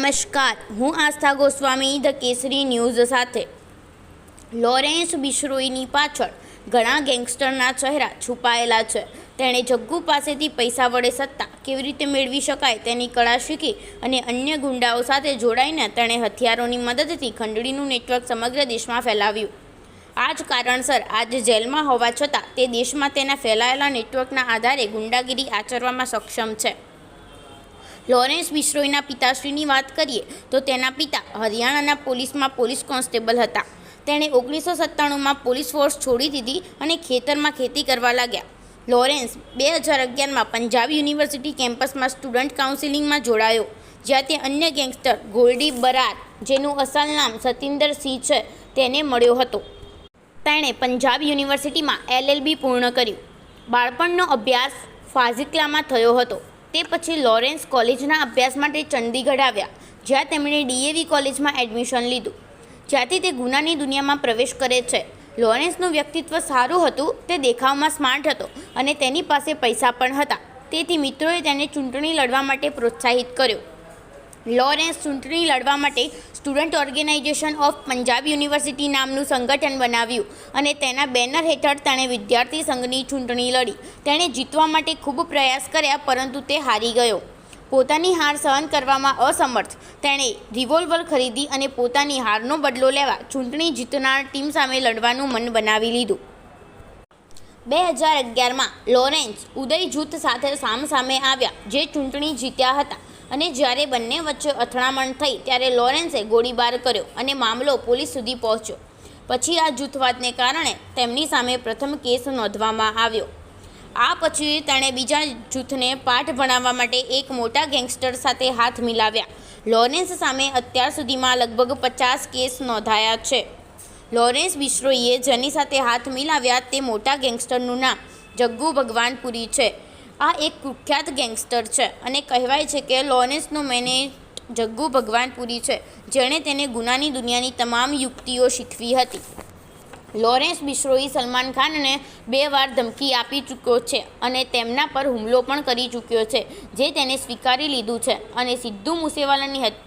નમસ્કાર, હું આસ્થા ગોસ્વામી ધ કેસરી ન્યૂઝ સાથે। લોરેન્સ બિશ્નોઈની પાછળ ઘણા ગેંગસ્ટરના ચહેરા છુપાયેલા છે। તેણે જગ્ગુ પાસેથી પૈસા વડે સત્તા કેવી રીતે મેળવી શકાય તેની કળા શીખી અને અન્ય ગુંડાઓ સાથે જોડાઈને તેણે હથિયારોની મદદથી ખંડણીનું નેટવર્ક સમગ્ર દેશમાં ફેલાવ્યું। આ જ કારણસર આજે જેલમાં હોવા છતાં તે દેશમાં તેના ફેલાયેલા નેટવર્કના આધારે ગુંડાગીરી આચરવામાં સક્ષમ છે। લોરેન્સ બિશ્નોઈના પિતાશ્રીની વાત કરીએ તો તેના પિતા હરિયાણાના પોલીસમાં પોલીસ કોન્સ્ટેબલ હતા। તેણે 1997માં પોલીસ ફોર્સ છોડી દીધી અને ખેતરમાં ખેતી કરવા લાગ્યા। લોરેન્સ 2011માં પંજાબ યુનિવર્સિટી કેમ્પસમાં સ્ટુડન્ટ કાઉન્સિલિંગમાં જોડાયો, જ્યાં તે અન્ય ગેંગસ્ટર ગોલ્ડી બરાર, જેનું અસલ નામ સતિન્દર સિંહ છે, તેને મળ્યો હતો। તેણે પંજાબ યુનિવર્સિટીમાં LLB પૂર્ણ કર્યું। બાળપણનો અભ્યાસ ફાઝિકલામાં થયો હતો। તે પછી લોરેન્સ કોલેજના અભ્યાસ માટે ચંદીગઢ આવ્યા, જ્યાં તેમણે DAV કોલેજમાં એડમિશન લીધું, જ્યાંથી તે ગુનાની દુનિયામાં પ્રવેશ કરે છે। લોરેન્સનું વ્યક્તિત્વ સારું હતું, તે દેખાવમાં સ્માર્ટ હતો અને તેની પાસે પૈસા પણ હતા, તેથી મિત્રોએ તેને ચૂંટણી લડવા માટે પ્રોત્સાહિત કર્યો। લોરેન્સ ચૂંટણી લડવા માટે student organisation of Punjab university નામનું સંગઠન બનાવ્યું અને તેના બેનર હેઠળ તેણે વિદ્યાર્થી સંઘની ચૂંટણી લડી। તેણે જીતવા માટે ખૂબ પ્રયાસ કર્યા, પરંતુ તે હારી ગયો। પોતાની હાર સહન કરવામાં અસમર્થ, તેણે રિવોલ્વર ખરીદી અને પોતાની હારનો બદલો લેવા ચૂંટણી જીતનાર ટીમ સામે લડવાનું મન બનાવી લીધું। 2011માં લોરેન્સ ઉદય જૂથ સાથે સામસામે આવ્યા, જે ચૂંટણી જીત્યા હતા, અને જ્યારે બંને વચ્ચે અથડામણ થઈ ત્યારે લોરેન્સે ગોળીબાર કર્યો અને મામલો પોલીસ સુધી પહોંચ્યો। પછી આ જૂથવાદને કારણે તેમની સામે પ્રથમ કેસ નોંધવામાં આવ્યો। આ પછી તેણે બીજા જૂથને પાઠ ભણાવવા માટે એક મોટા ગેંગસ્ટર સાથે હાથ મિલાવ્યા। લોરેન્સ સામે અત્યાર સુધીમાં લગભગ 50 કેસ નોંધાયા છે। લોરેન્સ બિશ્નોઈએ જેની સાથે હાથ મિલાવ્યા તે મોટા ગેંગસ્ટરનું નામ જગ્ગુ ભગવાનપુરી છે। આ એક કુખ્યાત ગેંગસ્ટર છે અને કહેવાય છે કે લોરેન્સનો મેનેજ જગ્ગુ ભગવાનપુરી છે, જેણે તેને ગુનાની દુનિયાની તમામ યુક્તિઓ શીખવી હતી। લોરેન્સ બિશ્નોઈ સલમાન ખાનને 2 વાર ધમકી આપી ચૂક્યો છે અને તેમના પર હુમલો પણ કરી ચૂક્યો છે, જે તેને સ્વીકારી લીધું છે અને સિદ્ધુ મૂસેવાલાની હત્યા